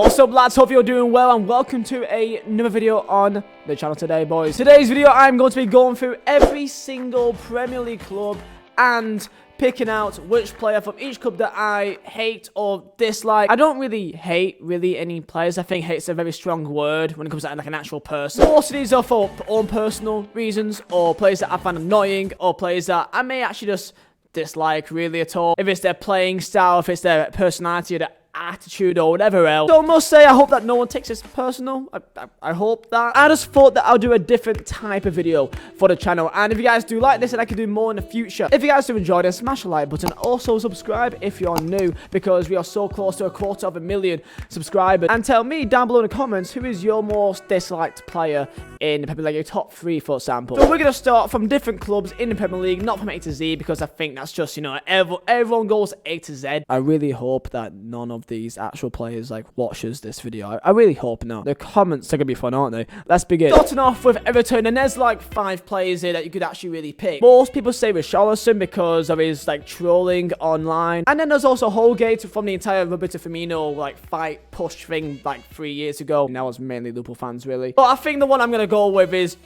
What's up, lads? Hope you're doing well and welcome to another video on the channel today, boys. Today's video, I'm going to be going through every single Premier League club and picking out which player from each club that I hate or dislike. I don't really hate any players. I think hate's a very strong word when it comes to like an actual person. Most of these are for own personal reasons, or players that I find annoying, or players that I may actually just dislike really at all. If it's their playing style, if it's their personality, or their attitude, or whatever else. So I must say, I hope that no one takes this personal. I hope that. I just thought that I'll do a different type of video for the channel, and if you guys do like this, and I can do more in the future. If you guys do enjoy this, smash the like button. Also subscribe if you're new, because we are so close to 250,000 subscribers. And tell me down below in the comments, who is your most disliked player in the Premier League, your top 3, for example. So we're going to start from different clubs in the Premier League, not from A to Z, because I think that's just, you know, everyone goes A to Z. I really hope that none of these actual players like watches this video. I really hope not. The comments are gonna be fun, aren't they? Let's begin. Starting off with Everton, and there's like 5 players here that you could actually really pick. Most people say Richarlison because of his like trolling online, and then there's also Holgate from the entire Roberto Firmino like fight push thing like 3 years ago. And that was mainly Liverpool fans really. But I think the one I'm gonna go with is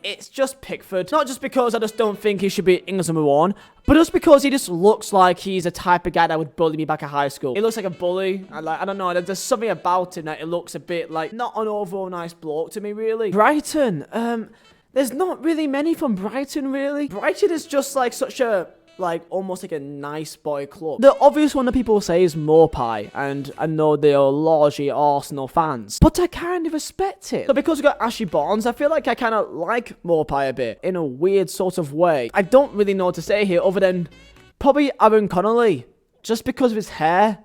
it's just Pickford. Not just because I just don't think he should be England's number 1, but just because he just looks like he's a type of guy that would bully me back at high school. He looks like a bully. I don't know. There's something about him that it looks a bit like not an overall nice bloke to me, really. Brighton. There's not really many from Brighton, really. Brighton is just like such a almost like a nice boy club. The obvious one that people say is Maupay, and I know they are largely Arsenal fans, but I kind of respect it. So because we got Ashley Barnes, I feel like I kind of like Maupay a bit in a weird sort of way. I don't really know what to say here other than probably Aaron Connolly, just because of his hair.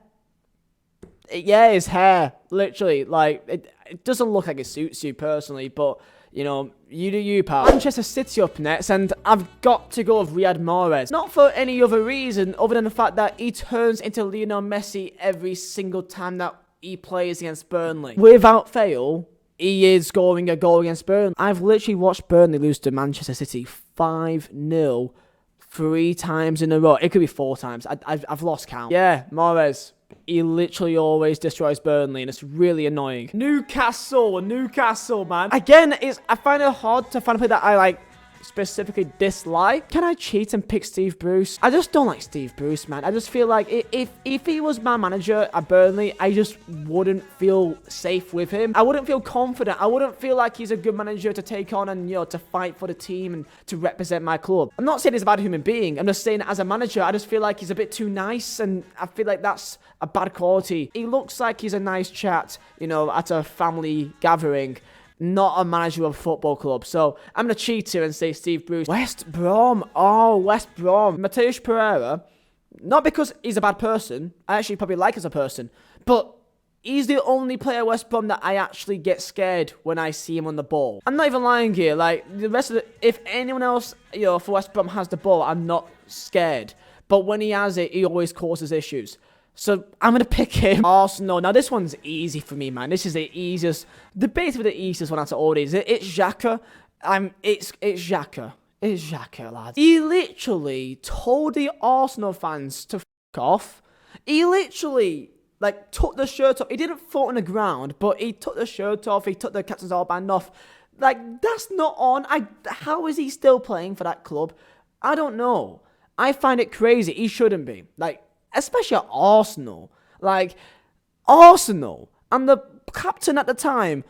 Yeah, his hair, literally, like it doesn't look like it suits you personally, but you know, you do you, pal. Manchester City up next, and I've got to go with Riyad Mahrez. Not for any other reason other than the fact that he turns into Lionel Messi every single time that he plays against Burnley. Without fail, he is scoring a goal against Burnley. I've literally watched Burnley lose to Manchester City 5-0 3 times in a row. It could be 4 times. I've lost count. Yeah, Mahrez. He literally always destroys Burnley, and it's really annoying. Newcastle, man. Again, I find it hard to find a player that I like specifically dislike. Can I cheat and pick Steve Bruce? I just don't like Steve Bruce, man. I just feel like if he was my manager at Burnley, I just wouldn't feel safe with him. I wouldn't feel confident. I wouldn't feel like he's a good manager to take on and, you know, to fight for the team and to represent my club. I'm not saying he's a bad human being. I'm just saying as a manager, I just feel like he's a bit too nice, and I feel like that's a bad quality. He looks like he's a nice chat, you know, at a family gathering, not a manager of a football club. So I'm going to cheat here and say Steve Bruce. West Brom. Oh, West Brom. Matheus Pereira. Not because he's a bad person. I actually probably like as a person. But he's the only player at West Brom that I actually get scared when I see him on the ball. I'm not even lying here. Like, the rest of if anyone else, you know, for West Brom has the ball, I'm not scared. But when he has it, he always causes issues. So I'm going to pick him. Arsenal. Now, this one's easy for me, man. This is the easiest. Basically the easiest one out of all these. It's Xhaka. It's Xhaka. It's Xhaka, lads. He literally told the Arsenal fans to f*** off. He literally, like, took the shirt off. He didn't fall on the ground, but he took the shirt off. He took the captain's armband off. Like, that's not on. How is he still playing for that club? I don't know. I find it crazy. He shouldn't be. Like, especially at Arsenal. Like, Arsenal. And the captain at the time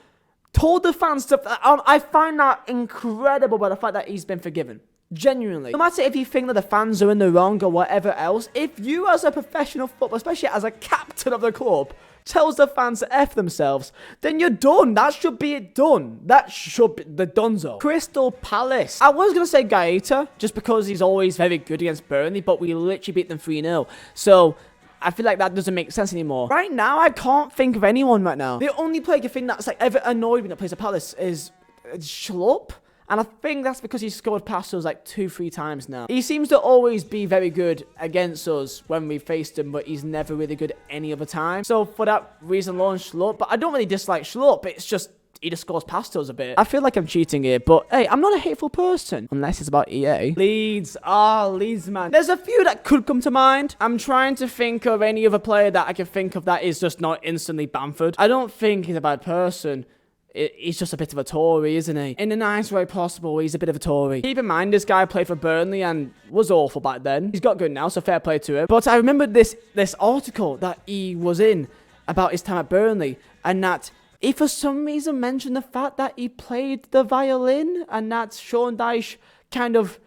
told the fans to... I find that incredible by the fact that he's been forgiven. Genuinely. No matter if you think that the fans are in the wrong or whatever else, if you as a professional footballer, especially as a captain of the club, tells the fans to F themselves, then you're done. That should be it done. That should be the donezo. Crystal Palace. I was going to say Gaeta, just because he's always very good against Burnley, but we literally beat them 3-0. So I feel like that doesn't make sense anymore. Right now, I can't think of anyone right now. The only player I think that's like ever annoyed me that plays at Palace is Schlupp. And I think that's because he's scored past us like 2-3 times now. He seems to always be very good against us when we faced him, but he's never really good any other time. So for that reason alone, Schlupp. But I don't really dislike Schlupp. It's just he just scores past us a bit. I feel like I'm cheating here, but hey, I'm not a hateful person. Unless it's about EA. Leeds. Leeds, man. There's a few that could come to mind. I'm trying to think of any other player that I can think of that is just not instantly Bamford. I don't think he's a bad person. He's just a bit of a Tory, isn't he? In the nice way possible, he's a bit of a Tory. Keep in mind, this guy played for Burnley and was awful back then. He's got good now, so fair play to him. But I remember this article that he was in about his time at Burnley, and that he for some reason mentioned the fact that he played the violin, and that Sean Dyche kind of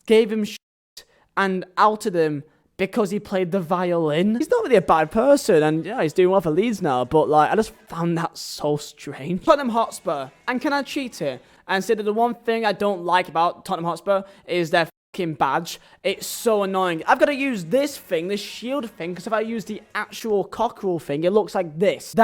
gave him shit and outed him because he played the violin. He's not really a bad person, and yeah, he's doing well for Leeds now, but like, I just found that so strange. Tottenham Hotspur. And can I cheat here and say that the one thing I don't like about Tottenham Hotspur is their fucking badge? It's so annoying. I've got to use this thing, this shield thing, because if I use the actual cockerel thing, it looks like this.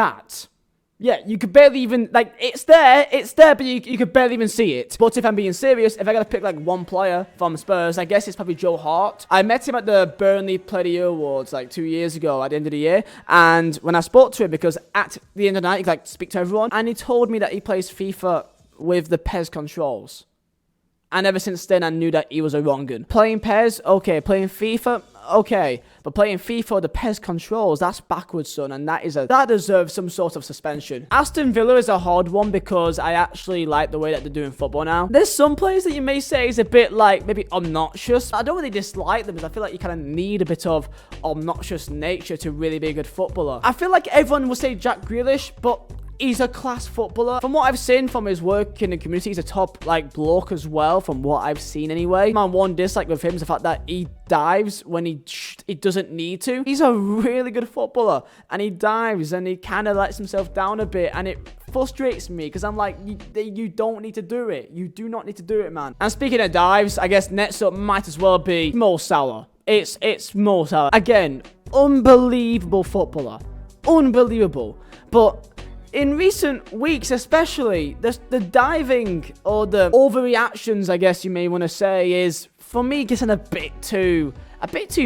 Yeah, you could barely even, like, it's there, but you could barely even see it. But if I'm being serious, if I gotta pick, like, one player from Spurs, I guess it's probably Joe Hart. I met him at the Burnley Player of the Year Awards, like, 2 years ago at the end of the year. And when I spoke to him, because at the end of the night, he could, like, speak to everyone, and he told me that he plays FIFA with the PES controls. And ever since then, I knew that he was a wrong-un. Playing PES, okay. Playing FIFA, okay. But playing FIFA with the PES controls, that's backwards, son. And that deserves some sort of suspension. Aston Villa is a hard one because I actually like the way that they're doing football now. There's some players that you may say is a bit, like, maybe obnoxious. I don't really dislike them because I feel like you kind of need a bit of obnoxious nature to really be a good footballer. I feel like everyone will say Jack Grealish, but he's a class footballer. From what I've seen from his work in the community, he's a top, like, bloke as well, from what I've seen anyway. My one dislike with him is the fact that he dives when he doesn't need to. He's a really good footballer, and he dives, and he kind of lets himself down a bit, and it frustrates me, because I'm like, you don't need to do it. You do not need to do it, man. And speaking of dives, I guess next up might as well be Mo Salah. It's Mo Salah. Again, unbelievable footballer. Unbelievable. But in recent weeks, especially, the diving, or the overreactions, I guess you may want to say, is, for me, getting a bit too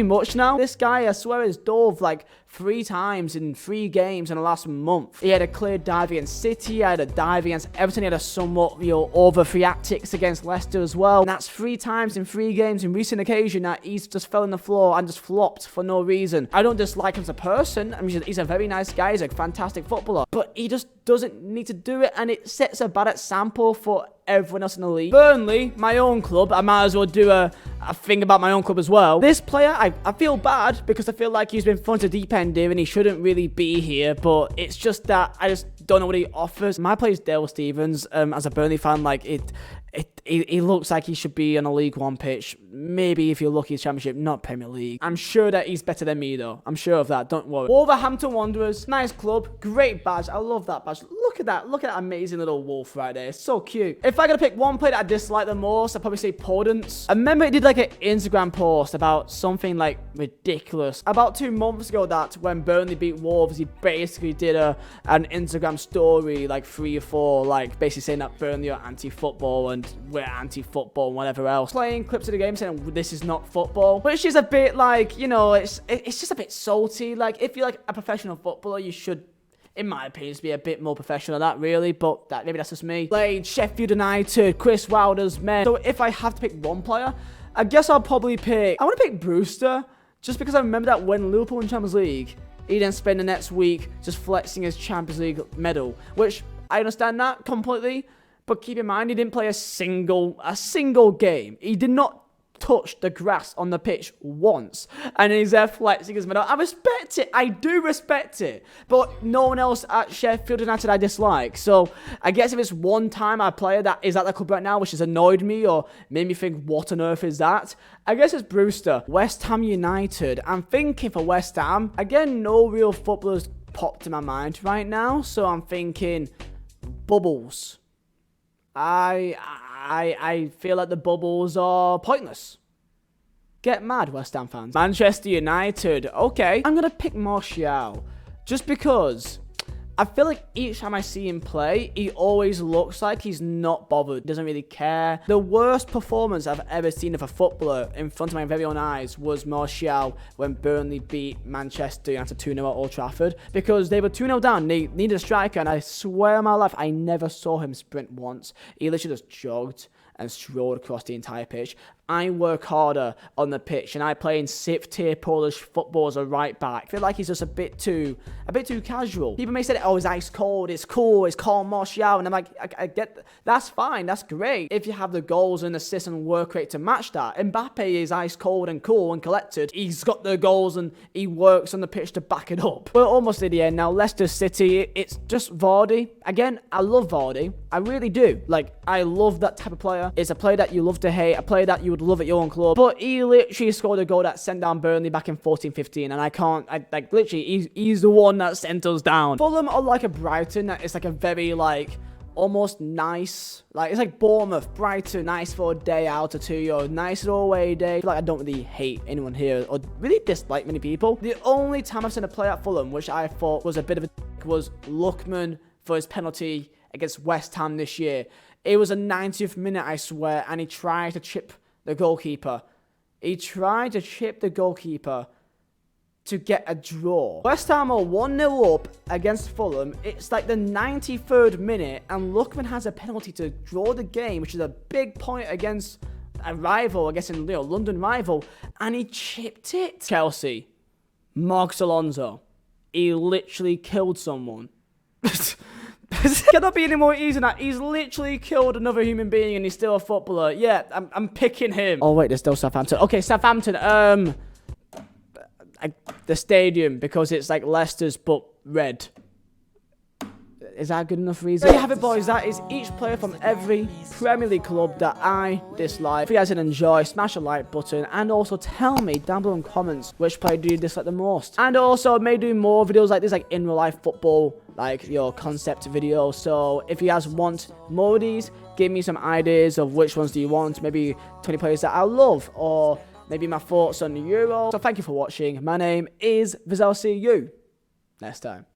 much now. This guy, I swear, has dove like 3 times in 3 games in the last month. He had a clear dive against City, he had a dive against Everton, he had a somewhat, over 3 tactics against Leicester as well. And that's 3 times in 3 games in recent occasion that he's just fell on the floor and just flopped for no reason. I don't dislike him as a person. I mean, he's a very nice guy, he's a fantastic footballer, but he just doesn't need to do it, and it sets a bad example for everyone else in the league. Burnley, my own club, I might as well do a thing about my own club as well. This player, I feel bad because I feel like he's been thrown to deep end here and he shouldn't really be here, but it's just that I just don't know what he offers. My player is Dale Stephens. As a Burnley fan, like, he looks like he should be on a League One pitch. Maybe if you're lucky, it's Championship, not Premier League. I'm sure that he's better than me, though. I'm sure of that. Don't worry. Wolverhampton Wanderers, nice club, great badge. I love that badge. Look at that. Look at that amazing little wolf right there. It's so cute. If I gotta pick one player that I dislike the most, I'd probably say Podence. I remember he did like an Instagram post about something like ridiculous about 2 months ago, that when Burnley beat Wolves, he basically did an Instagram story, like 3 or 4, like basically saying that Burnley are anti-football and we're anti-football and whatever else. Playing clips of the game saying this is not football, which is a bit like, it's just a bit salty. Like, if you're like a professional footballer, you should, in my opinion, be a bit more professional than that, really. But maybe that's just me. Played Sheffield United, Chris Wilder's men. So if I have to pick one player, I guess I'll probably pick, I want to pick Brewster, just because I remember that when Liverpool won Champions League, he then spent the next week just flexing his Champions League medal, which I understand that completely. But keep in mind, he didn't play a single game. He did not touch the grass on the pitch once, and he's there flexing his medal. I respect it. I do respect it. But no one else at Sheffield United I dislike. So I guess if it's one time a player that is at the club right now, which has annoyed me or made me think, what on earth is that? I guess it's Brewster. West Ham United. I'm thinking for West Ham. Again, no real footballers popped in my mind right now. So I'm thinking Bubbles. I feel like the Bubbles are pointless. Get mad, West Ham fans. Manchester United. Okay, I'm going to pick Martial. Just because I feel like each time I see him play, he always looks like he's not bothered, doesn't really care. The worst performance I've ever seen of a footballer in front of my very own eyes was Martial when Burnley beat Manchester United 2-0 at Old Trafford, because they were 2-0 down, they needed a striker, and I swear on my life, I never saw him sprint once. He literally just jogged and strolled across the entire pitch. I work harder on the pitch, and I play in 6th tier Polish football as a right back. I feel like he's just a bit too casual. People may say, oh, it's ice cold, it's cool, it's calm Martial, and I'm like, I get that. That's fine, that's great. If you have the goals and assists and work rate to match that. Mbappe is ice cold and cool and collected. He's got the goals and he works on the pitch to back it up. We're almost at the end now. Leicester City, it's just Vardy. Again, I love Vardy. I really do. Like, I love that type of player. It's a player that you love to hate, a player that you would love at your own club. But he literally scored a goal that sent down Burnley back in 14-15, and like, literally, he's the one that sent us down. Fulham are like a Brighton. It's like a very, like, almost nice, like, it's like Bournemouth, Brighton, nice for a day out or two, nice away day. I feel like I don't really hate anyone here or really dislike many people. The only time I've seen a player at Fulham, which I thought was a bit of a was Lookman for his penalty against West Ham this year. It was a 90th minute, I swear, and he tried to chip the goalkeeper. He tried to chip the goalkeeper to get a draw. West Ham are 1-0 up against Fulham. It's like the 93rd minute, and Lookman has a penalty to draw the game, which is a big point against a rival, I guess, in London rival, and he chipped it. Chelsea, Marcos Alonso, he literally killed someone. Cannot be any more easy than that. He's literally killed another human being and he's still a footballer. Yeah, I'm picking him. Oh wait, there's still Southampton. Okay, Southampton. The stadium, because it's like Leicester's but red. Is that a good enough reason? There you have it, boys. That is each player from every Premier League club that I dislike. If you guys did enjoy, smash the like button, and also tell me down below in comments which player do you dislike the most. And also, I may do more videos like this, like in real life football, like your concept video. So if you guys want more of these, give me some ideas of which ones do you want. Maybe 20 players that I love, or maybe my thoughts on the Euro. So thank you for watching. My name is Vizeh. I'll see you next time.